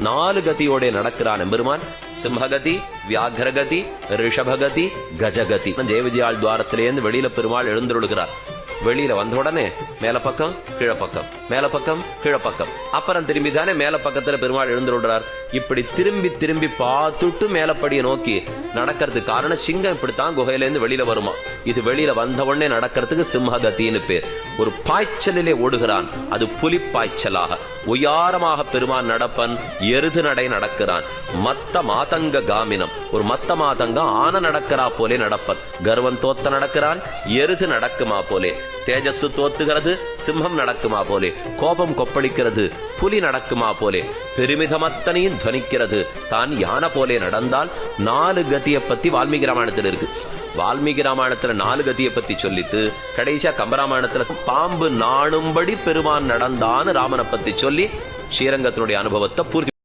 4 கதியோட நடக்கிறான் எம்பெருமான். சிம்மகதி, வியாகரகதி, ரிஷபகதி, கஜகதி. தேவஜியாள் துவாரத்திலேருந்து வெளியில பெருமாள் எழுந்துருடுகிறார். வெளியில வந்த உடனே மேல பக்கம் கீழ பக்கம், மேல பக்கம் கீழ பக்கம், அப்புறம் திரும்பி தானே மேல பக்கத்துல பெருமாள் எழுந்துடுறார். இப்படி திரும்பி திரும்பி பார்த்துட்டு மேலப்படியை நோக்கி நடக்கிறதுக்கு காரணம் சிங்கம் இப்படித்தான் குகையில இருந்து வெளியில வருமா. இது வெளியில வந்த உடனே நடக்கிறதுக்கு சிம்மகத்தின்னு பேர். ஒரு பாய்ச்சலிலே ஓடுகிறான், அது புலி பாய்ச்சலாக உயாரமாக பெருமான் நடப்பன். எருது நடை நடக்கிறான். மத்த மாதங்க காமினம், ஒரு மத்த மாதங்க ஆன நடக்கிறா போலே நடப்பன். கர்வம் தோத்த நடக்கிறான், எருது நடக்குமா போலே. தேஜஸ் தோத்துகிறது, சிம்மம் நடக்குமா போலே. கோபம் கொப்பளிக்கிறது, புலி நடக்குமா போலே. பெருமிதமத்தனையும் துவனிக்கிறது, தான் யானை போலே நடந்தால். 4 கதியை பத்தி வால்மீகி ராமாயணத்தில் இருக்கு. வால்மீகி ராமாயணத்துல 4 கதியை பத்தி சொல்லிட்டு கடைசியா கம்பராமாயணத்துல பாம்பு நாணும்படி பெருமான் நடந்தான்னு ராமனை பத்தி சொல்லி ஸ்ரீரங்கத்தினுடைய அனுபவத்தை பூர்த்தி